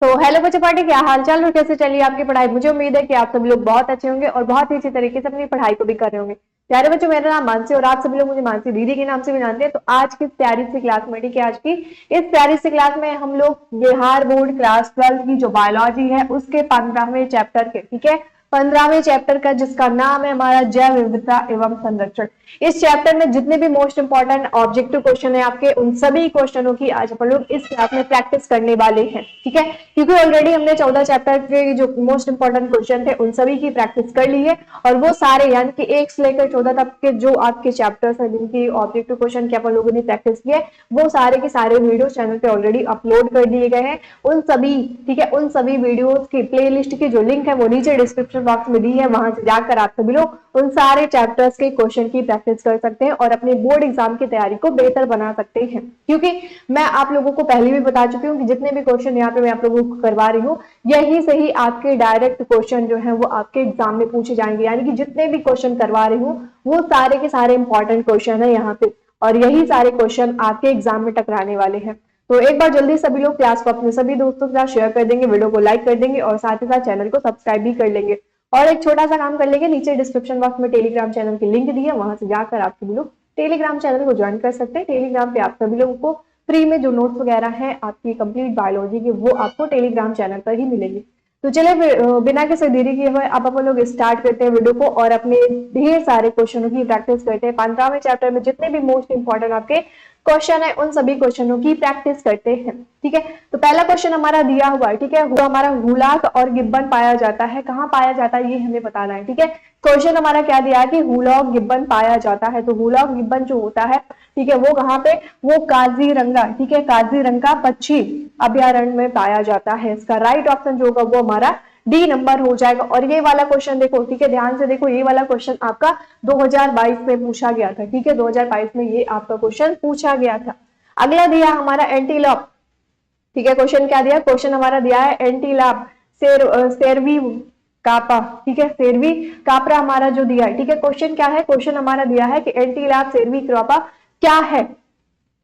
तो हेलो बच्चे पार्टी, क्या हाल चाल और कैसे चलिए आपकी पढ़ाई। मुझे उम्मीद है कि आप सभी लोग बहुत अच्छे होंगे और बहुत ही अच्छी तरीके से अपनी पढ़ाई को भी कर रहे होंगे। प्यारे बच्चों, मेरा नाम मानसी और आप सभी लोग मुझे मानसी दीदी के नाम से भी जानते हैं। तो आज की प्यारी सी क्लास में, ठीक है, आज की इस प्यारी सी क्लास में हम लोग बिहार बोर्ड क्लास 12 की जो बायोलॉजी है उसके 15वें चैप्टर के, ठीक है, 15वें चैप्टर का, जिसका नाम है हमारा जैव विविधता एवं संरक्षण। इस चैप्टर में जितने भी मोस्ट इंपॉर्टेंट ऑब्जेक्टिव क्वेश्चन है आपके, उन सभी क्वेश्चनों की आज अपन लोग इस क्लास में प्रैक्टिस करने वाले हैं, ठीक है। क्योंकि ऑलरेडी हमने 14 चैप्टर के जो मोस्ट इंपॉर्टेंट क्वेश्चन थे उन सभी की प्रैक्टिस कर ली है, और वो सारे यानी कि 1 से लेकर 14 तक के जो आपके चैप्टर्स हैं जिनकी ऑब्जेक्टिव क्वेश्चन के अपन लोगों ने प्रैक्टिस किया है, वो सारे के सारे वीडियो चैनल पे ऑलरेडी अपलोड कर दिए गए हैं। उन सभी, ठीक है, उन सभी वीडियोस की प्लेलिस्ट की जो लिंक है वो नीचे डिस्क्रिप्शन बॉक्स में दी है, वहां से जाकर आप सभी लोग उन सारे चैप्टर्स के क्वेश्चन की प्रैक्टिस कर सकते हैं और अपने बोर्ड एग्जाम की तैयारी को बेहतर बना सकते हैं। क्योंकि मैं आप लोगों को पहले भी बता चुकी हूँ कि जितने भी क्वेश्चन यहाँ पे मैं आप लोगों को करवा रही हूँ, यही से ही आपके डायरेक्ट क्वेश्चन जो है वो आपके एग्जाम में पूछे जाएंगे। यानी कि जितने भी क्वेश्चन करवा रही हूँ वो सारे के सारे इंपॉर्टेंट क्वेश्चन है यहाँ पे, और यही सारे क्वेश्चन आपके एग्जाम में टकराने वाले हैं। तो एक बार जल्दी सभी लोग क्लास को अपने सभी दोस्तों के साथ शेयर कर देंगे, वीडियो को लाइक कर देंगे और साथ ही साथ चैनल को सब्सक्राइब भी कर लेंगे। और एक छोटा सा काम कर लेंगे, नीचे डिस्क्रिप्शन बॉक्स में टेलीग्राम चैनल की लिंक दी है, वहां से जाकर आप सभी लोग टेलीग्राम चैनल को ज्वाइन कर सकते हैं। टेलीग्राम पे आप सभी लोगों को फ्री में जो नोट्स वगैरह हैं आपकी कंप्लीट बायोलॉजी के, वो आपको टेलीग्राम चैनल पर ही मिलेंगे। तो चलिए बिना किसी देरी किए हुए अब अपन लोग स्टार्ट करते हैं वीडियो को और अपने ढेर सारे क्वेश्चनों की प्रैक्टिस करते हैं। 15वें चैप्टर में जितने भी मोस्ट इंपॉर्टेंट आपके क्वेश्चन है उन सभी क्वेश्चनों की प्रैक्टिस करते हैं, ठीक है। तो पहला क्वेश्चन हमारा दिया हुआ है, ठीक है, वो हमारा हुलाक और गिब्बन पाया जाता है, कहाँ पाया जाता है ये हमें बताना है, ठीक है। क्वेश्चन हमारा क्या दिया है कि हुलाक गिब्बन पाया जाता है, तो हुलाक गिब्बन जो होता है, ठीक है, वो कहाँ पे, वो काजीरंगा, ठीक है, काजीरंगा पक्षी अभयारण्य में पाया जाता है। इसका राइट ऑप्शन जो होगा वो हमारा डी नंबर हो जाएगा। और ये वाला क्वेश्चन देखो, ठीक है, ध्यान से देखो, ये वाला क्वेश्चन आपका 2022 में पूछा गया था, ठीक है, 2022 में ये आपका क्वेश्चन पूछा गया था। अगला दिया हमारा एंटीलॉप, ठीक है, क्वेश्चन क्या दिया, क्वेश्चन हमारा दिया है एंटीलॉप सेरवी कापा, ठीक है, सेरवी कापरा हमारा जो दिया है, ठीक है। क्वेश्चन क्या है, क्वेश्चन हमारा दिया है कि एंटीलॉप सेरवी कापा क्या है।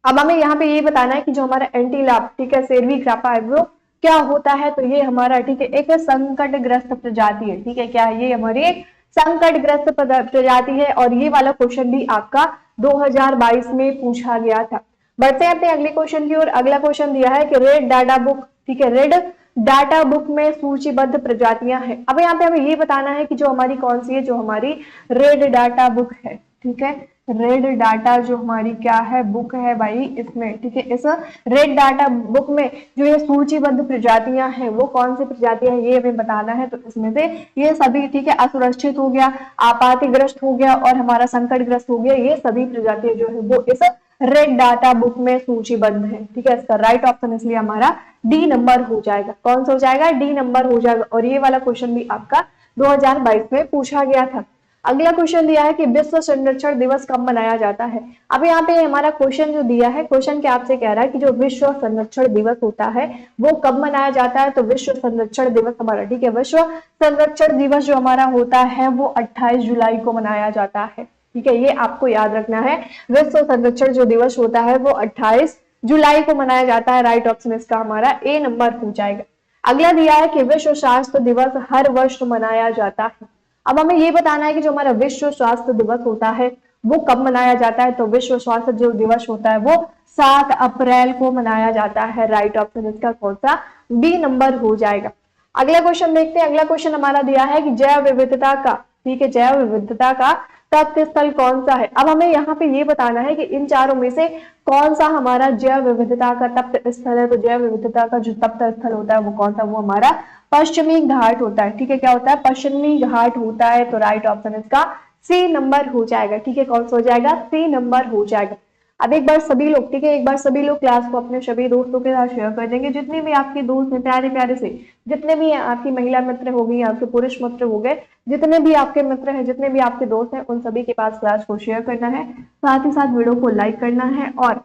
अब हमें यहाँ पे ये बताना है कि जो हमारा एंटीलॉप, ठीक है, सेरवी कापा है वो क्या होता है। तो ये हमारा, ठीक है, एक संकटग्रस्त प्रजाति है, ठीक है, क्या है, ये हमारी एक संकटग्रस्त प्रजाति है। और ये वाला क्वेश्चन भी आपका 2022 में पूछा गया था। बढ़ते हैं अपने अगले क्वेश्चन की ओर। अगला क्वेश्चन दिया है कि रेड डाटा बुक, ठीक है, रेड डाटा बुक में सूचीबद्ध प्रजातियां हैं। अब यहाँ पे हमें ये बताना है कि जो हमारी कौन सी है, जो हमारी रेड डाटा बुक है, ठीक है, रेड डाटा जो हमारी क्या है, बुक है भाई, इसमें, ठीक है, इस रेड डाटा बुक में जो ये सूचीबद्ध प्रजातियां हैं वो कौन सी प्रजातियां हैं ये हमें बताना है। तो इसमें से ये सभी, ठीक है, असुरक्षित हो गया, आपातिग्रस्त हो गया और हमारा संकटग्रस्त हो गया, ये सभी प्रजातियां जो है वो इस रेड डाटा बुक में सूचीबद्ध है, ठीक है। इसका राइट ऑप्शन इसलिए हमारा डी नंबर हो जाएगा। कौन सा हो जाएगा, डी नंबर हो जाएगा। और ये वाला क्वेश्चन भी आपका 2022 में पूछा गया था। अगला क्वेश्चन दिया है कि विश्व संरक्षण दिवस कब मनाया जाता है। अब यहाँ पे हमारा क्वेश्चन जो दिया है, क्वेश्चन क्या आपसे कह रहा है कि जो विश्व संरक्षण दिवस होता है वो कब मनाया जाता है। तो विश्व संरक्षण दिवस हमारा, ठीक है, विश्व संरक्षण दिवस जो हमारा होता है वो 28 जुलाई को मनाया जाता है, ठीक है, ये आपको याद रखना है। विश्व संरक्षण जो दिवस होता है वो 28 जुलाई को मनाया जाता है। राइट ऑप्शन इसका हमारा ए नंबर हो जाएगा। अगला दिया है कि विश्व स्वास्थ्य दिवस हर वर्ष मनाया जाता है। अब हमें ये बताना है कि जो हमारा विश्व स्वास्थ्य दिवस होता है वो कब मनाया जाता है। तो विश्व स्वास्थ्य जो दिवस होता है वो 7 अप्रैल को मनाया जाता है। राइट ऑप्शन इसका कौन सा, बी नंबर हो जाएगा। अगला क्वेश्चन देखते हैं। अगला क्वेश्चन हमारा दिया है कि जैव विविधता का, ठीक है, जैव विविधता का तप्त स्थल कौन सा है। अब हमें यहाँ पे ये बताना है कि इन चारों में से कौन सा हमारा जैव विविधता का तप्त स्थल है। तो जैव विविधता का जो तप्त स्थल होता है वो कौन सा, वो हमारा पश्चिमी घाट होता है, ठीक है, क्या होता है, पश्चिमी घाट होता है। तो राइट ऑप्शन इसका सी नंबर हो जाएगा, ठीक है, कौन सा हो जाएगा, सी नंबर हो जाएगा। अब एक बार सभी लोग, ठीक है, एक बार सभी लोग क्लास को अपने सभी दोस्तों के साथ शेयर कर देंगे। जितने भी आपके दोस्त हैं प्यारे प्यारे से, जितने भी आपकी महिला मित्र हो गई, आपके पुरुष मित्र हो गए, जितने भी आपके मित्र हैं, जितने भी आपके दोस्त हैं, उन सभी के पास क्लास को शेयर करना है। साथ ही साथ वीडियो को लाइक करना है और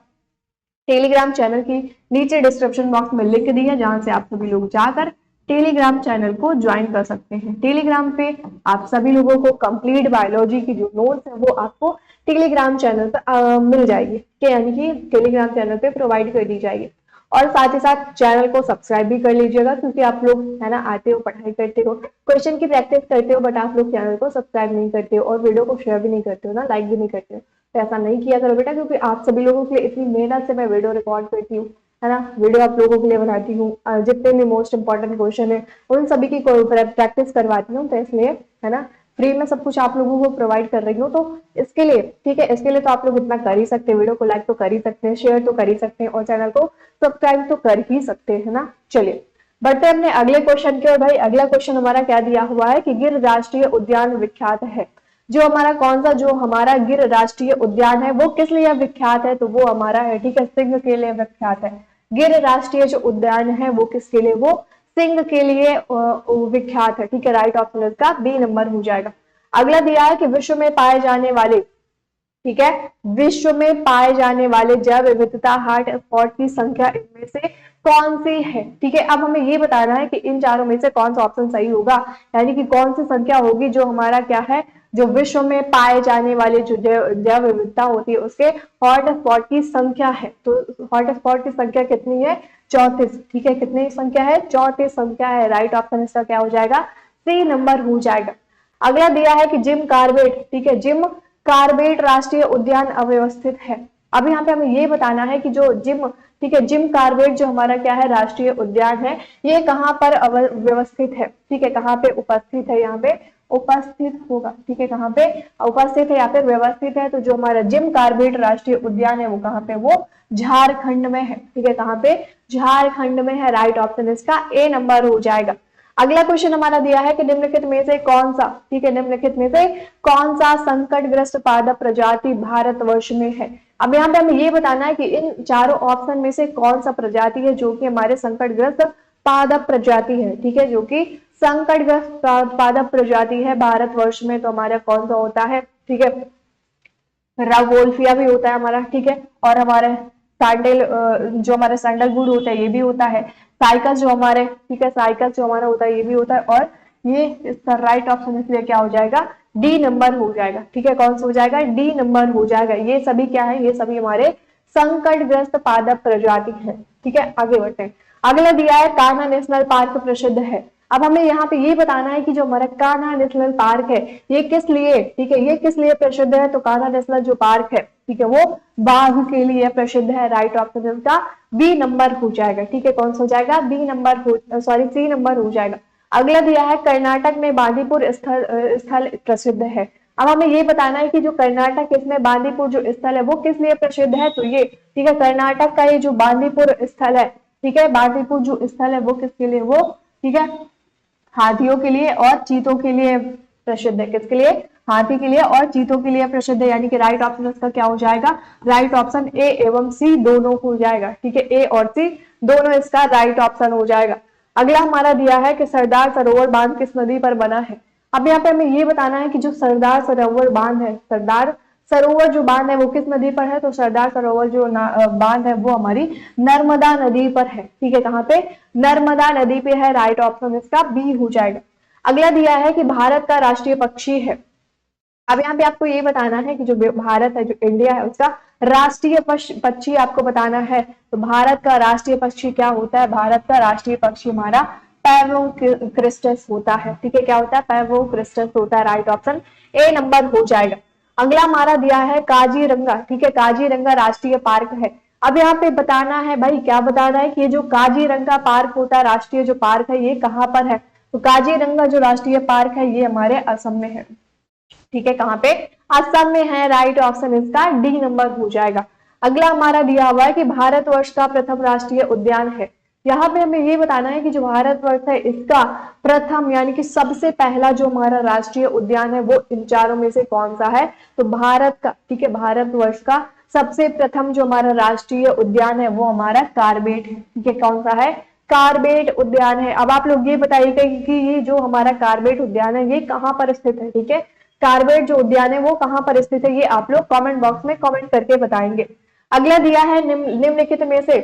टेलीग्राम चैनल की नीचे डिस्क्रिप्शन बॉक्स में लिंक दी है, जहां से आप सभी लोग जाकर टेलीग्राम चैनल को ज्वाइन कर सकते हैं। टेलीग्राम पे आप सभी लोगों को कंप्लीट बायोलॉजी की जो नोट्स है वो आपको टेलीग्राम चैनल पर मिल जाएगी, यानी कि टेलीग्राम चैनल पे प्रोवाइड कर दी जाएगी। और साथ ही साथ चैनल को सब्सक्राइब भी कर लीजिएगा, क्योंकि आप लोग है ना आते हो, पढ़ाई करते हो, क्वेश्चन की प्रैक्टिस करते हो, बट आप लोग चैनल को सब्सक्राइब नहीं करते हो और वीडियो को शेयर भी नहीं करते हो ना, लाइक भी नहीं करते हो। तो ऐसा नहीं किया करो बेटा, क्योंकि आप सभी लोगों के लिए इतनी मेहनत से मैं वीडियो रिकॉर्ड करती हूँ, है ना, वीडियो आप लोगों के लिए बनाती हूँ, जितने भी मोस्ट इंपॉर्टेंट क्वेश्चन है उन सभी की प्रैक्टिस करवाती हूँ, तो इसलिए है ना फ्री में सब कुछ आप लोगों को प्रोवाइड कर रही हूँ। तो इसके लिए ठीक है, इसके लिए तो आप लोग इतना कर ही सकते हैं, वीडियो को लाइक तो कर ही सकते हैं, शेयर तो कर ही सकते हैं और चैनल को सब्सक्राइब तो कर ही सकते हैं ना। चलिए बढ़ते हैं अपने अगले क्वेश्चन के। और भाई अगला क्वेश्चन हमारा क्या दिया हुआ है कि गिर राष्ट्रीय उद्यान विख्यात है। जो हमारा कौन सा जो हमारा गिर राष्ट्रीय उद्यान है वो किस लिए विख्यात है, तो वो हमारा है ठीक है सिंह के लिए विख्यात है। गिर राष्ट्रीय जो उद्यान है वो किसके लिए, वो सिंह के लिए विख्यात है। ठीक है, राइट ऑप्शन इसका बी नंबर हो जाएगा। अगला दिया है कि विश्व में पाए जाने वाले, ठीक है, विश्व में पाए जाने वाले जैव विविधता हॉटस्पॉट की संख्या इनमें से कौन सी है। ठीक है, अब हमें ये बताना है कि इन चारों में से कौन सा ऑप्शन सही होगा, यानी कि कौन सी संख्या होगी जो हमारा क्या है, जो विश्व में पाए जाने वाले जो जैव विविधता होती है उसके हॉटस्पॉट की संख्या है। तो हॉटस्पॉट की संख्या कितनी है, 34। ठीक है, कितनी संख्या है, 34 संख्या है। राइट ऑप्शन इसका क्या हो जाएगा, सी नंबर हो जाएगा। अगला दिया है कि जिम कार्बेट, ठीक है, जिम कार्बेट राष्ट्रीय उद्यान अव्यवस्थित है। अब यहाँ पे हमें ये बताना है कि जो जिम, ठीक है, जिम कार्बेट जो हमारा क्या है राष्ट्रीय उद्यान है, ये कहाँ पर व्यवस्थित है। ठीक है, कहाँ पे उपस्थित है, यहाँ पे उपस्थित होगा। ठीक है, कहाँ पे उपस्थित है या फिर व्यवस्थित है, तो जो हमारा जिम कार्बेट राष्ट्रीय उद्यान है वो कहाँ पे, वो झारखंड में है। ठीक है, कहाँ पे, झारखंड में है। राइट ऑप्शन इसका ए नंबर हो जाएगा। अगला क्वेश्चन हमारा दिया है कि निम्नलिखित में से कौन सा, ठीक है, निम्नलिखित में से कौन सा संकटग्रस्त पादप प्रजाति भारतवर्ष में है। अब यहाँ पे हमें ये बताना है कि इन चारों ऑप्शन में से कौन सा प्रजाति है जो कि हमारे संकटग्रस्त पादप प्रजाति है। ठीक है, जो कि संकटग्रस्त पादप प्रजाति है भारतवर्ष में, तो हमारा कौन सा होता है, ठीक है, रावोल्फिया भी होता है हमारा। ठीक है, और हमारे सैंडल जो हमारे सैंडलवुड होता है ये भी होता है, साइकस जो हमारे, ठीक है, साइकस जो हमारा होता है ये भी होता है, और ये इसका राइट ऑप्शन इसलिए क्या हो जाएगा, डी नंबर हो जाएगा। ठीक है, कौन सा हो जाएगा, डी नंबर हो जाएगा। ये सभी क्या है, ये सभी हमारे संकटग्रस्त पादप प्रजाति है। ठीक है, आगे बढ़ते हैं। अगला दिया है कान्हा नेशनल पार्क प्रसिद्ध है। अब हमें यहाँ पे ये बताना है कि जो हमारा कान्हा नेशनल पार्क है ये किस लिए, ठीक है, ये किस लिए प्रसिद्ध है, तो कान्हा नेशनल जो पार्क है, ठीक है, वो बाघ के लिए प्रसिद्ध है। राइट ऑप्शन इसका बी नंबर हो जाएगा। ठीक है, कौन सा हो जाएगा, बी नंबर हो, सॉरी सी नंबर हो जाएगा। अगला दिया है कर्नाटक में बांदीपुर स्थल प्रसिद्ध है। अब हमें ये बताना है कि जो कर्नाटक इसमें बांदीपुर जो स्थल है वो किस लिए प्रसिद्ध है, तो ये, ठीक है, कर्नाटक का ये जो बांदीपुर स्थल है, ठीक है, बांदीपुर जो स्थल है वो किसके लिए, वो, ठीक है, हाथियों के लिए और चीतों के लिए प्रसिद्ध है। किसके लिए, हाथी के लिए और चीतों के लिए प्रसिद्ध है, यानी कि राइट ऑप्शन इसका क्या हो जाएगा, राइट ऑप्शन ए एवं सी दोनों हो जाएगा। ठीक है, ए और सी दोनों इसका राइट ऑप्शन हो जाएगा। अगला हमारा दिया है कि सरदार सरोवर बांध किस नदी पर बना है। अब यहाँ पे हमें ये बताना है कि जो सरदार सरोवर बांध है, सरदार सरोवर जो बांध है वो किस नदी पर है, तो सरदार सरोवर जो बांध है वो हमारी नर्मदा नदी पर है। ठीक है, कहाँ पे, नर्मदा नदी पे है। राइट ऑप्शन इसका बी हो जाएगा। अगला दिया है कि भारत का राष्ट्रीय पक्षी है। अब यहाँ पे आपको ये बताना है कि जो भारत है, जो इंडिया है, उसका राष्ट्रीय पक्षी आपको बताना है। तो भारत का राष्ट्रीय पक्षी क्या होता है, भारत का राष्ट्रीय पक्षी हमारा पैवो क्रिस्टस होता है। ठीक है, क्या होता है, पैवो क्रिस्टस होता है। राइट ऑप्शन ए नंबर हो जाएगा। अगला हमारा दिया है काजीरंगा। ठीक है, काजीरंगा राष्ट्रीय पार्क है। अब यहाँ पे बताना है भाई, क्या बताना है कि ये जो काजीरंगा पार्क होता है, राष्ट्रीय जो पार्क है, ये कहाँ पर है, तो काजीरंगा जो राष्ट्रीय पार्क है ये हमारे असम में है। ठीक है, कहाँ पे, असम में है। राइट ऑप्शन इसका डी नंबर हो जाएगा। अगला हमारा दिया हुआ है कि भारतवर्ष का प्रथम राष्ट्रीय उद्यान है। यहाँ पे हमें ये बताना है कि जो भारतवर्ष है इसका प्रथम यानी कि सबसे पहला जो हमारा राष्ट्रीय उद्यान है वो इन चारों में से कौन सा है, तो भारत का, ठीक है, भारतवर्ष का सबसे प्रथम जो हमारा राष्ट्रीय उद्यान है वो हमारा कार्बेट है। ठीक है, कौन सा है, कार्बेट उद्यान है। अब आप लोग ये बताइएगा कि ये जो हमारा कार्बेट उद्यान है ये कहाँ पर स्थित है। ठीक है, कार्बेट जो उद्यान है वो कहाँ पर स्थित है, ये आप लोग कमेंट बॉक्स में कमेंट करके बताएंगे। अगला दिया है निम्नलिखित में से,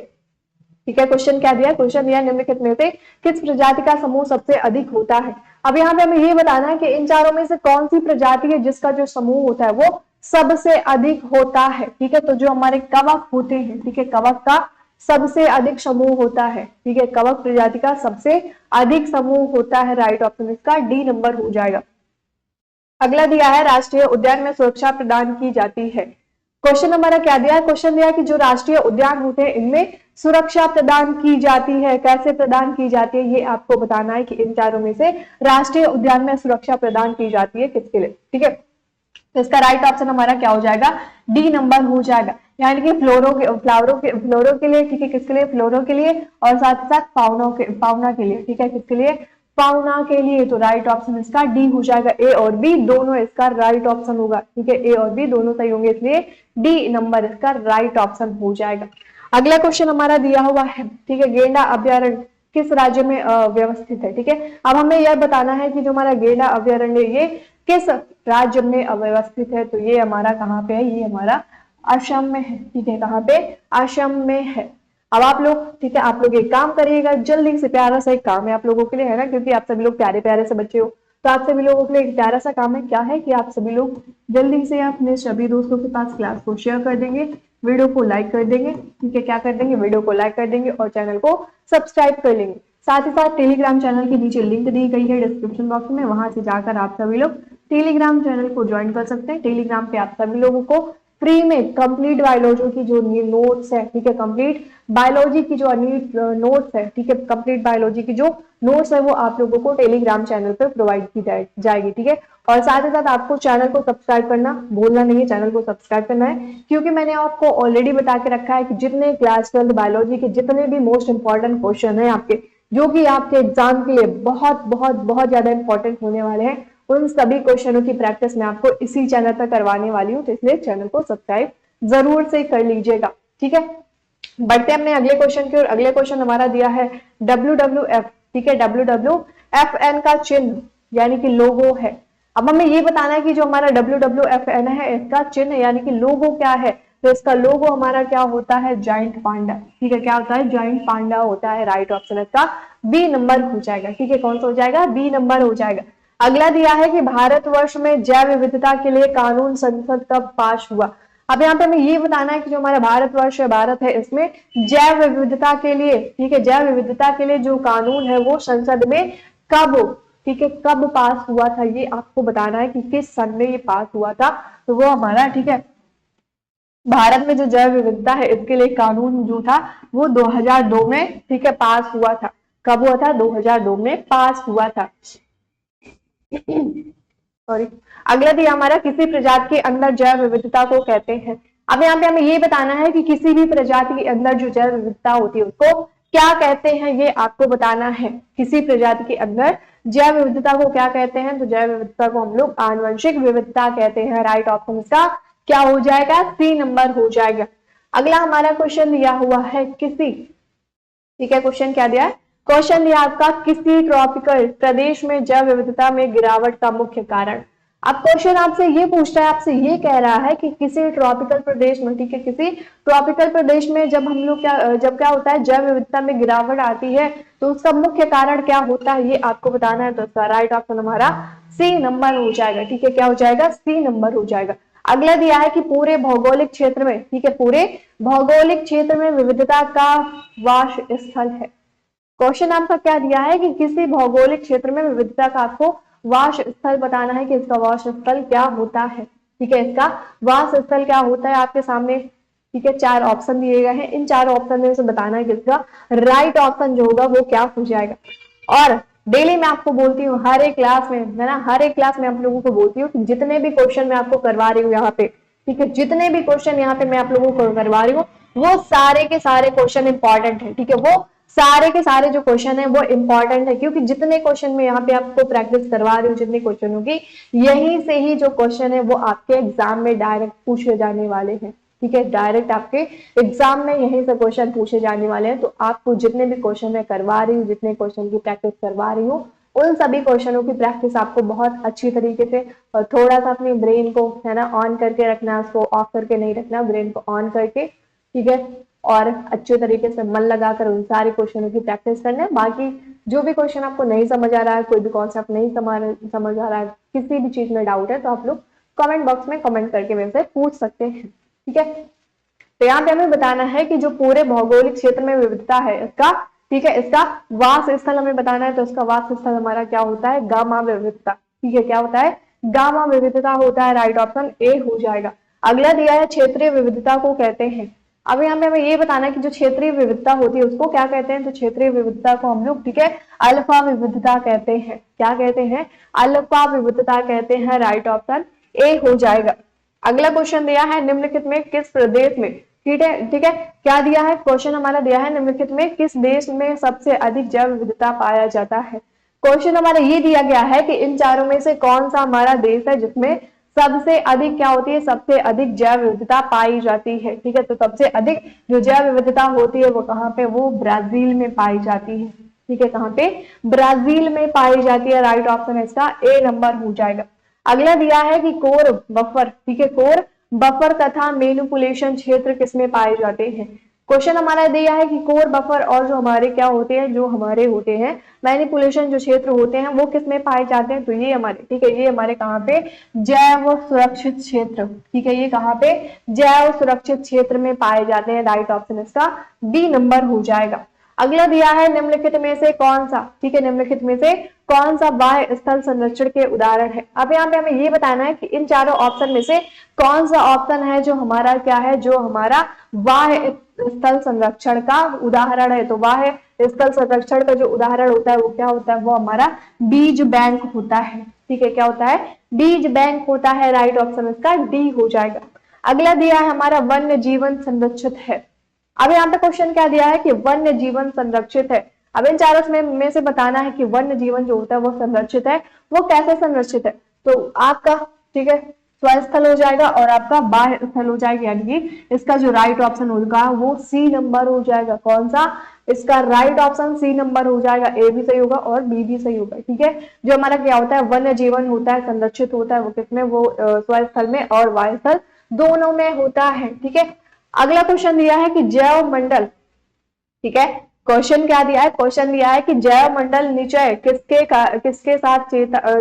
ठीक है, क्वेश्चन क्या दिया, क्वेश्चन दिया निम्नलिखित में से किस प्रजाति का समूह सबसे अधिक होता है। अब यहाँ पे हमें ये बताना है कि इन चारों में से कौन सी प्रजाति है जिसका जो समूह होता है वो सबसे अधिक होता है। ठीक है, तो जो हमारे कवक होते हैं, ठीक है, कवक का सबसे अधिक समूह होता है, ठीक है, कवक प्रजाति का सबसे अधिक समूह होता है, राइट ऑप्शन इसका डी नंबर हो जाएगा। अगला दिया है राष्ट्रीय उद्यान में सुरक्षा प्रदान की जाती है। क्वेश्चन हमारा क्या दिया है, क्वेश्चन दिया है कि जो राष्ट्रीय उद्यान होते हैं इनमें सुरक्षा प्रदान की जाती है, कैसे प्रदान की जाती है ये आपको बताना है कि इन चारों में से राष्ट्रीय उद्यान में सुरक्षा प्रदान की जाती है किसके लिए, ठीक है। तो इसका राइट ऑप्शन हमारा क्या हो जाएगा, डी नंबर हो जाएगा, यानी कि फ्लोरो के लिए, ठीक है, किसके लिए, फ्लोरो के लिए, और साथ ही साथ फाउना के लिए, ठीक है, किसके लिए, फाउना के लिए। तो राइट ऑप्शन इसका डी हो जाएगा, ए और बी दोनों इसका राइट ऑप्शन होगा, ठीक है, ए और बी दोनों सही होंगे, इसलिए डी नंबर इसका राइट ऑप्शन हो जाएगा। अगला क्वेश्चन हमारा दिया हुआ है, ठीक है, गेंडा अभ्यारण्य किस राज्य में व्यवस्थित है, ठीक है। अब हमें यह बताना है कि जो हमारा गेंडा अभ्यारण्य ये किस राज्य में अव्यवस्थित है, तो ये हमारा कहाँ पे है, ये हमारा असम में है, ठीक है, कहाँ पे, असम में है। अब आप लोग, ठीक है, आप लोग एक काम करिएगा, जल्दी से, प्यारा सा एक काम है आप लोगों के लिए, है ना, क्योंकि आप सभी लोग प्यारे प्यारे से बच्चे हो, तो आप सभी लोगों के लिए एक प्यारा सा काम है, क्या है कि आप सभी लोग जल्दी से अपने सभी दोस्तों के पास क्लास को शेयर कर देंगे, वीडियो को लाइक कर देंगे, ठीक है, क्या कर देंगे, वीडियो को लाइक कर देंगे और चैनल को सब्सक्राइब कर लेंगे। साथ ही साथ टेलीग्राम चैनल के नीचे लिंक दी गई है डिस्क्रिप्शन बॉक्स में, वहां से जाकर आप सभी लोग टेलीग्राम चैनल को ज्वाइन कर सकते हैं। टेलीग्राम पे आप सभी लोगों को फ्री में कंप्लीट बायोलॉजी की जो नोट्स है, ठीक है, कंप्लीट बायोलॉजी की जो नोट्स है, ठीक है, कंप्लीट बायोलॉजी की जो नोट्स है वो आप लोगों को टेलीग्राम चैनल पर प्रोवाइड की जाएगी, ठीक है। और साथ ही साथ आपको चैनल को सब्सक्राइब करना भूलना नहीं है, चैनल को सब्सक्राइब करना है, क्योंकि मैंने आपको ऑलरेडी बता के रखा है कि जितने क्लास 12 बायोलॉजी के जितने भी मोस्ट इंपॉर्टेंट क्वेश्चन है आपके, जो कि आपके एग्जाम के लिए बहुत बहुत बहुत ज्यादा इंपॉर्टेंट होने वाले हैं, उन सभी क्वेश्चनों की प्रैक्टिस मैं आपको इसी चैनल पर करवाने वाली हूँ, तो इसलिए चैनल को सब्सक्राइब जरूर से कर लीजिएगा, ठीक है। बढ़ते हैं अपने अगले क्वेश्चन की ओर। अगले क्वेश्चन हमारा दिया है WWF, ठीक है, WWFN का चिन्ह यानी कि लोगो है। अब हमें ये बताना है कि जो हमारा WWFN है इसका चिन्ह यानी कि लोगो क्या है, तो इसका लोगो हमारा क्या होता है, जाइंट पांडा, ठीक है, क्या होता है, जाइंट पांडा होता है, राइट ऑप्शन इसका बी नंबर हो जाएगा, ठीक है, कौन सा हो जाएगा, बी नंबर हो जाएगा। अगला दिया है कि भारतवर्ष में जैव विविधता के लिए कानून संसद कब पास हुआ। अब यहाँ पे हमें ये बताना है कि जो हमारा भारतवर्ष है, भारत है, इसमें जैव विविधता के लिए, ठीक है, जैव विविधता के लिए जो कानून है वो संसद में कब, ठीक है, कब पास हुआ था, ये आपको बताना है कि किस सन में ये पास हुआ था। तो वो हमारा, ठीक है, भारत में जो जैव विविधता है इसके लिए कानून जो था वो 2002 में, ठीक है, पास हुआ था। कब हुआ था, 2002 में पास हुआ था। सॉरी। अगला दिया हमारा किसी प्रजाति के अंदर जैव विविधता को कहते हैं। अब यहाँ पे हमें ये बताना है कि किसी भी प्रजाति के अंदर जो जैव विविधता होती है उसको क्या कहते हैं, ये आपको बताना है। किसी प्रजाति के अंदर जैव विविधता को क्या कहते हैं, तो जैव विविधता को हम लोग आनुवंशिक विविधता कहते हैं, राइट ऑप्शन इसका क्या हो जाएगा, सी नंबर हो जाएगा। अगला हमारा क्वेश्चन दिया हुआ है किसी, ठीक है, क्वेश्चन क्या दिया है, क्वेश्चन दिया आपका किसी ट्रॉपिकल प्रदेश में जैव विविधता में गिरावट का मुख्य कारण। अब क्वेश्चन आपसे ये पूछता है, आपसे ये कह रहा है कि किसी ट्रॉपिकल प्रदेश में, ठीक है, किसी ट्रॉपिकल प्रदेश में जब हम लोग क्या होता है, जैव विविधता में गिरावट आती है तो उसका मुख्य कारण क्या होता है, ये आपको बताना है। तो इसका राइट ऑप्शन हमारा सी नंबर हो जाएगा, ठीक है, क्या हो जाएगा, सी नंबर हो जाएगा। अगला दिया है कि पूरे भौगोलिक क्षेत्र में, ठीक है, पूरे भौगोलिक क्षेत्र में विविधता का वास स्थल है। क्वेश्चन आपका क्या दिया है कि किसी भौगोलिक क्षेत्र में विविधता का आपको वास स्थल बताना है कि इसका वास स्थल क्या होता है, ठीक है, इसका वास स्थल क्या होता है आपके सामने, ठीक है, 4 ऑप्शन दिए गए हैं, इन 4 ऑप्शन में से बताना है कि इसका राइट ऑप्शन जो होगा वो क्या हो जाएगा। और डेली मैं आपको बोलती हूँ हर एक क्लास में, है ना, हर एक क्लास में आप लोगों को बोलती हूँ कि जितने भी क्वेश्चन मैं आपको करवा रही हूँ यहाँ पे, ठीक है, जितने भी क्वेश्चन यहाँ पे मैं आप लोगों को करवा रही हूँ वो सारे के सारे क्वेश्चन इंपॉर्टेंट है, ठीक है, वो सारे के सारे जो क्वेश्चन है वो इंपॉर्टेंट है, क्योंकि जितने क्वेश्चन में यहाँ पे आपको प्रैक्टिस करवा रही हूँ जितने क्वेश्चनों की, यहीं से ही जो क्वेश्चन है वो आपके एग्जाम में डायरेक्ट पूछे जाने वाले हैं, ठीक है, डायरेक्ट आपके एग्जाम में यहीं से क्वेश्चन पूछे जाने वाले हैं। तो आपको जितने भी क्वेश्चन मैं करवा रही हूँ, जितने क्वेश्चन की प्रैक्टिस करवा रही हूँ, उन सभी क्वेश्चनों की प्रैक्टिस आपको बहुत अच्छी तरीके से, और थोड़ा सा अपने ब्रेन को, है ना, ऑन करके रखना, उसको ऑफ करके नहीं रखना, ब्रेन को ऑन करके, ठीक है, और अच्छे तरीके से मन लगाकर उन सारे क्वेश्चनों की प्रैक्टिस करना है। बाकी जो भी क्वेश्चन आपको नहीं समझ आ रहा है, कोई भी कॉन्सेप्ट नहीं समझ आ रहा है, किसी भी चीज में डाउट है, तो आप लोग कमेंट बॉक्स में कमेंट करके मेरे से पूछ सकते हैं, ठीक है। तो यहाँ पे हमें बताना है कि जो पूरे भौगोलिक क्षेत्र में विविधता है इसका, ठीक है, इसका वास स्थल हमें बताना है। तो इसका वास स्थल हमारा क्या होता है, गामा विविधता, ठीक है, क्या होता है, गामा विविधता होता है। राइट ऑप्शन ए हो जाएगा। अगला दिया है क्षेत्रीय विविधता को कहते हैं। अब यहाँ पे हमें ये बताना है कि जो क्षेत्रीय विविधता होती है उसको क्या कहते हैं। तो क्षेत्रीय विविधता को हम लोग, ठीक है, अल्फा विविधता कहते हैं। क्या कहते हैं, अल्फा विविधता कहते हैं। राइट ऑप्शन ए हो जाएगा। अगला क्वेश्चन दिया है निम्नलिखित में किस प्रदेश में, ठीक है, ठीक है, क्या दिया है क्वेश्चन हमारा दिया है निम्नलिखित में किस देश में सबसे अधिक जैव विविधता पाया जाता है। क्वेश्चन हमारा ये दिया गया है कि इन चारों में से कौन सा हमारा देश है जिसमें सबसे अधिक क्या होती है, सबसे अधिक जैव विविधता पाई जाती है। ठीक है, तो सबसे अधिक जो जैव विविधता होती है वो कहाँ पे, वो ब्राजील में पाई जाती है। ठीक है, कहाँ पे, ब्राजील में पाई जाती है। राइट ऑप्शन है इसका ए नंबर हो जाएगा। अगला दिया है कि कोर बफर, ठीक है, कोर बफर तथा मैनिपुलेशन क्षेत्र किसमें पाए जाते हैं। क्वेश्चन हमारा दिया है कि कोर बफर और जो हमारे क्या होते हैं, जो हमारे होते हैं मैनिपुलेशन जो क्षेत्र होते हैं वो किसमें पाए जाते हैं। तो ये हमारे, ठीक है, ये हमारे कहाँ पे, जैव सुरक्षित क्षेत्र, ठीक है, ये कहाँ पे, जैव सुरक्षित क्षेत्र में पाए जाते हैं। राइट ऑप्शन इसका डी नंबर हो जाएगा। अगला दिया है निम्नलिखित में से कौन सा, ठीक है, निम्नलिखित में से कौन सा बाह्य स्थल संरक्षण के उदाहरण है। अब यहाँ पे हमें ये बताना है कि इन चारों ऑप्शन में से कौन सा ऑप्शन है जो हमारा क्या है, जो हमारा बाह्य स्थल संरक्षण का उदाहरण है। तो बाह्य स्थल संरक्षण का जो उदाहरण होता है वो क्या होता है, वो हमारा बीज बैंक होता है। ठीक है, क्या होता है, बीज बैंक होता है। राइट ऑप्शन इसका डी हो जाएगा। अगला दिया है हमारा वन्य जीवन संरक्षित है। अब यहाँ पे क्वेश्चन क्या दिया है कि वन्य जीवन संरक्षित है। अब इन चारों में से बताना है कि वन्य जीवन जो होता है वो संरक्षित है, वो कैसे संरक्षित है। तो आपका, ठीक है, स्वस्थल हो जाएगा और आपका बाह्य स्थल हो जाएगा, यानी कि इसका जो राइट ऑप्शन होगा वो सी नंबर हो जाएगा। कौन सा, इसका राइट ऑप्शन सी नंबर हो जाएगा। ए भी सही होगा और बी भी सही होगा। ठीक है, जो हमारा क्या होता है, वन्य जीवन होता है, संरक्षित होता है, वो किसमें, वो स्वस्थल में और वायु स्थल दोनों में होता है। ठीक है, अगला क्वेश्चन दिया है कि जैव मंडल, ठीक है, क्वेश्चन क्या दिया है, क्वेश्चन दिया है कि जैव मंडल निचय किसके साथ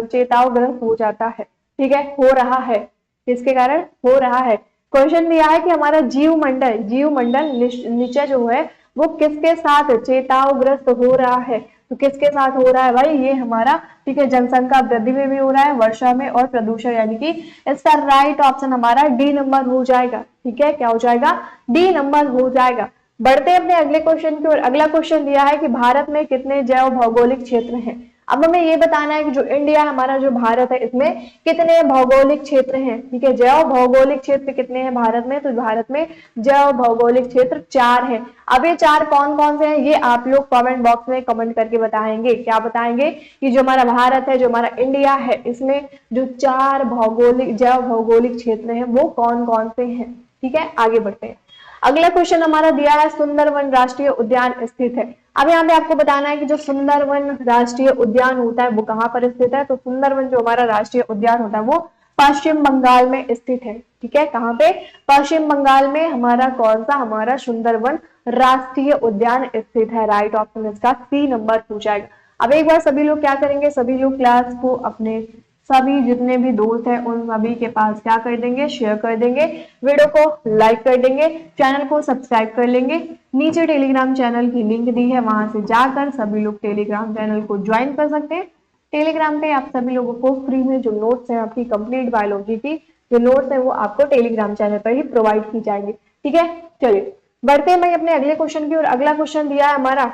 चेतावग्रस्त हो जाता है। ठीक है, हो रहा है, किसके कारण हो रहा है। क्वेश्चन दिया है कि हमारा जीव मंडल निचय जो है वो किसके साथ चेतावग्रस्त हो रहा है। तो किसके साथ हो रहा है भाई, ये हमारा, ठीक है, जनसंख्या वृद्धि में भी हो रहा है, वर्षा में और प्रदूषण, यानी कि इसका राइट ऑप्शन हमारा डी नंबर हो जाएगा। ठीक है, क्या हो जाएगा, डी नंबर हो जाएगा। बढ़ते अपने अगले क्वेश्चन की ओर। अगला क्वेश्चन दिया है कि भारत में कितने जैव भौगोलिक क्षेत्र हैं। अब हमें ये बताना है कि जो इंडिया हमारा, जो भारत है, इसमें कितने भौगोलिक क्षेत्र हैं। ठीक है, जैव भौगोलिक क्षेत्र कितने हैं भारत में। तो भारत में जैव भौगोलिक क्षेत्र 4 हैं। अब ये 4 कौन कौन से हैं, ये आप लोग कमेंट बॉक्स में कमेंट करके बताएंगे। क्या बताएंगे कि जो हमारा भारत है, जो हमारा इंडिया है, इसमें जो 4 भौगोलिक जैव भौगोलिक क्षेत्र हैं वो कौन कौन से हैं। ठीक है, आगे बढ़ते हैं। अगला क्वेश्चन हमारा दिया है सुंदरवन राष्ट्रीय उद्यान स्थित है। अब यहाँ पे आपको बताना है कि जो सुंदरवन राष्ट्रीय उद्यान होता है वो कहाँ पर स्थित है। तो सुंदरवन जो हमारा राष्ट्रीय उद्यान होता है वो पश्चिम बंगाल में स्थित है। ठीक है, कहाँ पे, पश्चिम बंगाल में हमारा कौन सा, हमारा सुंदरवन राष्ट्रीय उद्यान स्थित है। राइट ऑप्शन इसका सी नंबर हो जाएगा। अब एक बार सभी लोग क्या करेंगे, सभी लोग क्लास को अपने सभी जितने भी दोस्त हैं उन सभी के पास क्या कर देंगे, शेयर कर देंगे, वीडियो को लाइक कर देंगे, चैनल को सब्सक्राइब कर लेंगे। नीचे टेलीग्राम चैनल की लिंक दी है, वहां से जाकर सभी लोग टेलीग्राम चैनल को ज्वाइन कर सकते हैं। टेलीग्राम पे आप सभी लोगों को फ्री में जो नोट्स है आपकी कंप्लीट बायोलॉजी की जो नोट्स है वो आपको टेलीग्राम चैनल पर ही प्रोवाइड की जाएंगे। ठीक है, चलिए बढ़ते हैं भाई अपने अगले क्वेश्चन की ओर। अगला क्वेश्चन दिया है हमारा,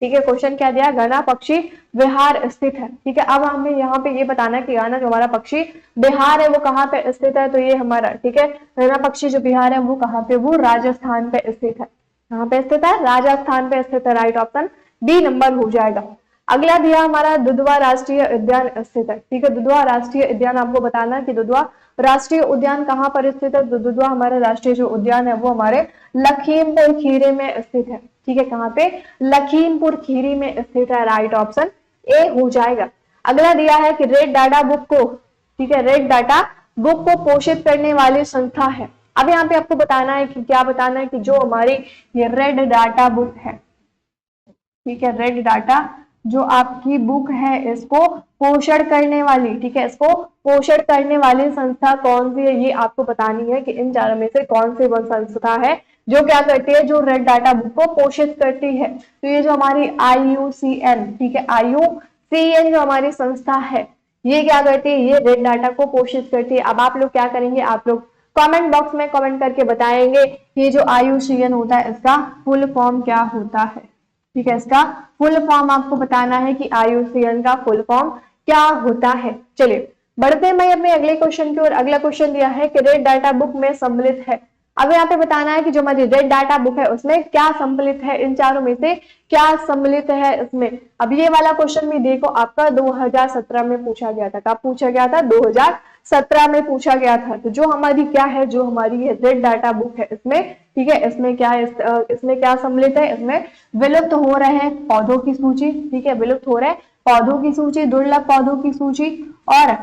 ठीक है, क्वेश्चन क्या दिया, गाना पक्षी विहार स्थित है। ठीक है, अब हमें यहाँ पे ये बताना है कि गाना जो हमारा पक्षी बिहार है वो कहाँ पे स्थित है। तो ये हमारा, ठीक है, गाना पक्षी जो बिहार है वो कहाँ पे, वो राजस्थान पे स्थित है। कहाँ पे स्थित है, राजस्थान पे स्थित है। राइट ऑप्शन डी नंबर हो जाएगा। अगला दिया हमारा दुधवा राष्ट्रीय उद्यान स्थित है। ठीक है, दुधवा राष्ट्रीय उद्यान आपको बताना है कि दुधवा राष्ट्रीय उद्यान कहाँ पर स्थित है। तो दुधवा हमारा राष्ट्रीय जो उद्यान है वो हमारे लखीमपुर खीरी में स्थित है। ठीक है, कहाँ पे, लखीमपुर खीरी में स्थित है। राइट ऑप्शन ए हो जाएगा। अगला दिया है कि रेड डाटा बुक को, ठीक है, रेड डाटा बुक को पोषित करने वाली संस्था है। अब यहाँ पे आपको बताना है कि क्या बताना है कि जो हमारी ये रेड डाटा बुक है, ठीक है, रेड डाटा जो आपकी बुक है इसको पोषण करने वाली, ठीक है, इसको पोषण करने वाली संस्था कौन सी है, ये आपको बतानी है कि इन चारों में से कौन सी वह संस्था है जो क्या करती है, जो रेड डाटा बुक को पोषित करती है। तो ये जो हमारी IUCN, ठीक है, IUCN जो हमारी संस्था है, ये क्या करती है, ये रेड डाटा को पोषित करती है। अब आप लोग क्या करेंगे, आप लोग कमेंट बॉक्स में कमेंट करके बताएंगे ये जो IUCN होता है इसका फुल फॉर्म क्या होता है, ठीक है, इसका फुल फॉर्म आपको बताना है कि IUCN का फुल फॉर्म क्या होता है। चलिए बढ़ते हैं मैं अपने अगले क्वेश्चन की ओर। अगला क्वेश्चन दिया है कि रेड डाटा बुक में सम्मिलित है। अब यहाँ पे बताना है कि जो हमारी रेड डाटा बुक है उसमें क्या सम्मिलित है, इन चारों में से क्या सम्मिलित है इसमें। अब ये वाला क्वेश्चन भी देखो आपका 2017 में पूछा गया था। कब पूछा गया था, 2017 में पूछा गया था। तो जो हमारी क्या है, जो हमारी ये रेड डाटा बुक है इसमें, ठीक है, इसमें क्या है, इसमें क्या सम्मिलित है, इसमें विलुप्त हो रहे पौधों की सूची, ठीक है, विलुप्त हो रहे पौधों की सूची, दुर्लभ पौधों की सूची और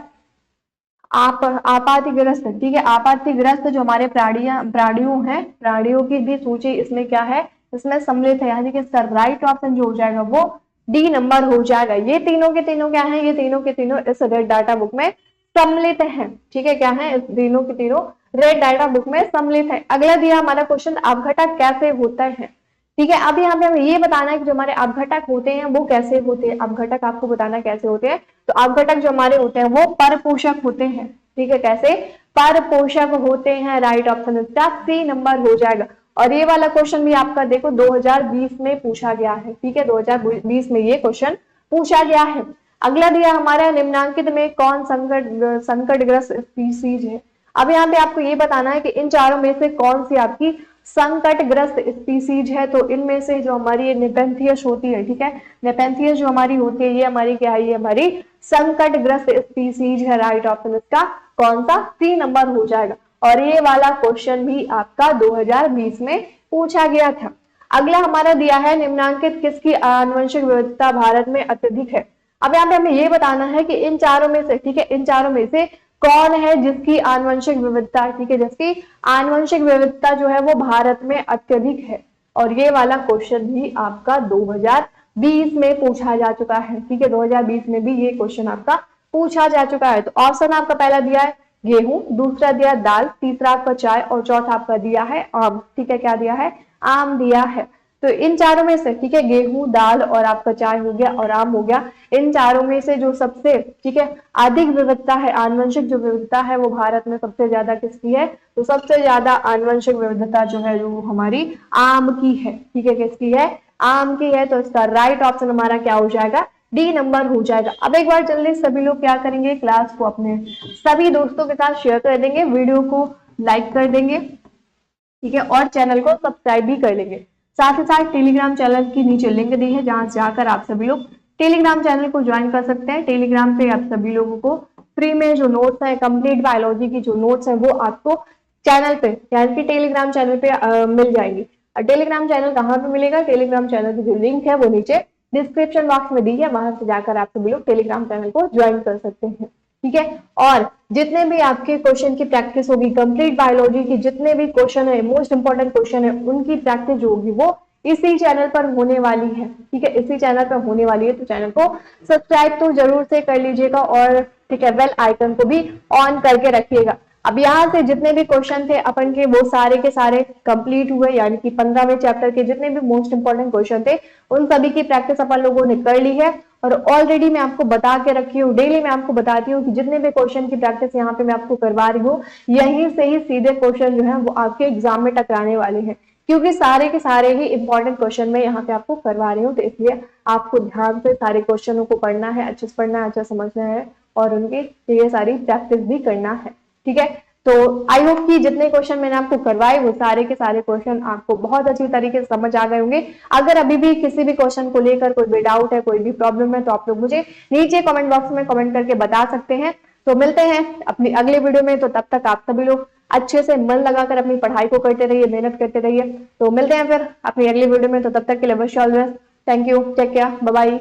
आपातिग्रस्त, ठीक है, आपातिग्रस्त जो हमारे प्राणियों हैं, प्राणियों की भी सूची इसमें क्या है, इसमें सम्मिलित है। यानी कि इसका राइट ऑप्शन जो हो जाएगा वो डी नंबर हो जाएगा। ये तीनों के तीनों क्या है, ये तीनों के तीनों इस रेड डाटा बुक में सम्मिलित हैं, ठीक है, क्या है, इस तीनों के तीनों रेड डाटा बुक में सम्मिलित है। अगला दिया हमारा क्वेश्चन, अपघटक कैसे होता है, ठीक है। अब यहाँ पे हमें ये बताना है कि जो हमारे अपघटक होते हैं वो कैसे होते हैं। अपघटक आपको बताना कैसे होते हैं। तो अपघटक जो हमारे होते हैं वो परपोषक होते हैं, ठीक है, कैसे, परपोषक होते हैं। राइट ऑप्शन इसका सी नंबर हो जाएगा। और ये वाला क्वेश्चन भी आपका देखो 2020 में पूछा गया है, ठीक है, 2020 में ये क्वेश्चन पूछा गया है। अगला दिया हमारा, निम्नांकित में कौन संकटग्रस्त स्पीसीज है। अब यहाँ पे आपको ये बताना है कि इन चारों में से कौन सी आपकी संकटग्रस्त स्पीसीज है। तो इनमें से जो हमारी नेपेंथियस होती है, ठीक है, नेपेंथियस जो हमारी होती है ये हमारी क्या है, ये हमारी संकटग्रस्त स्पीसीज है। राइट ऑप्शन इसका कौन सा, सी नंबर हो जाएगा। और ये वाला क्वेश्चन भी आपका 2020 में पूछा गया था। अगला हमारा दिया है, निम्नांकित किसकी आनुवंशिक विविधता भारत में अत्यधिक है। अब यहाँ पे हमें ये बताना है कि इन चारों में से, ठीक है, इन चारों में से कौन है जिसकी आनुवंशिक विविधता, ठीक है, जिसकी आनुवंशिक विविधता जो है वो भारत में अत्यधिक है। और ये वाला क्वेश्चन भी आपका 2020 में पूछा जा चुका है, ठीक है, 2020 में भी ये क्वेश्चन आपका पूछा जा चुका है। तो ऑप्शन आपका पहला दिया है गेहूं, दूसरा दिया दाल, तीसरा आपका चाय और चौथा आपका दिया है आम, ठीक है, क्या दिया है, आम दिया है। तो इन चारों में से, ठीक है, गेहूं, दाल और आपका चाय हो गया और आम हो गया, इन चारों में से जो सबसे, ठीक है, अधिक विविधता है, आनुवंशिक जो विविधता है वो भारत में सबसे ज्यादा किसकी है। तो सबसे ज्यादा आनुवंशिक विविधता जो है वो हमारी आम की है, ठीक है, किसकी है, आम की है। तो इसका राइट ऑप्शन हमारा क्या हो जाएगा, डी नंबर हो जाएगा। अब एक बार जल्दी सभी लोग क्या करेंगे, क्लास को अपने सभी दोस्तों के साथ शेयर कर देंगे, वीडियो को लाइक कर देंगे, ठीक है, और चैनल को सब्सक्राइब भी कर लेंगे। साथ ही साथ टेलीग्राम चैनल की नीचे लिंक दी है जहां जाकर आप सभी लोग टेलीग्राम चैनल को ज्वाइन कर सकते हैं। टेलीग्राम पे आप सभी लोगों को फ्री में जो नोट्स है, कंप्लीट बायोलॉजी की जो नोट्स है वो आपको चैनल पे, यानी कि टेलीग्राम चैनल पे मिल जाएंगी। और टेलीग्राम चैनल कहाँ पे मिलेगा, टेलीग्राम चैनल की जो लिंक है वो नीचे डिस्क्रिप्शन बॉक्स में दी है, वहां से जाकर आप सभी लोग टेलीग्राम चैनल को ज्वाइन कर सकते हैं, ठीक है। और जितने भी आपके क्वेश्चन की प्रैक्टिस होगी, कंप्लीट बायोलॉजी की जितने भी क्वेश्चन है, मोस्ट इंपोर्टेंट क्वेश्चन है, उनकी प्रैक्टिस जो होगी वो इसी चैनल पर होने वाली है, ठीक है, इसी चैनल पर होने वाली है। तो चैनल को सब्सक्राइब तो जरूर से कर लीजिएगा और ठीक है, बेल आइकन को भी ऑन करके रखिएगा। अब यहाँ से जितने भी क्वेश्चन थे अपन के वो सारे के सारे कंप्लीट हुए, यानी कि 15वें चैप्टर के जितने भी मोस्ट इंपोर्टेंट क्वेश्चन थे उन सभी की प्रैक्टिस अपन लोगों ने कर ली है। और ऑलरेडी मैं आपको बता के रखी हूँ, डेली मैं आपको बताती हूँ कि जितने भी क्वेश्चन की प्रैक्टिस यहाँ पे मैं आपको करवा रही हूँ, यहीं से ही सीधे क्वेश्चन जो है वो आपके एग्जाम में टकराने वाले हैं, क्योंकि सारे के सारे ही इंपॉर्टेंट क्वेश्चन मैं यहाँ पे आपको करवा रही हूँ। तो इसलिए आपको ध्यान से सारे क्वेश्चनों को पढ़ना है, अच्छे से पढ़ना है, अच्छा समझना है और उनकी ये सारी प्रैक्टिस भी करना है, ठीक है। तो आई होप कि जितने क्वेश्चन मैंने आपको करवाए वो सारे के सारे क्वेश्चन आपको बहुत अच्छी तरीके से समझ आ गए होंगे। अगर अभी भी किसी भी क्वेश्चन को लेकर कोई भी डाउट है, कोई भी प्रॉब्लम है, तो आप लोग मुझे नीचे कमेंट बॉक्स में कमेंट करके बता सकते हैं। तो मिलते हैं अपनी अगले वीडियो में। तो तब तक आप सभी लोग अच्छे से मन लगाकर अपनी पढ़ाई को करते रहिए, मेहनत करते रहिए। तो मिलते हैं फिर अपनी अगली वीडियो में। तो तब तक के लिए wish you all the best. Thank you, take care, bye bye.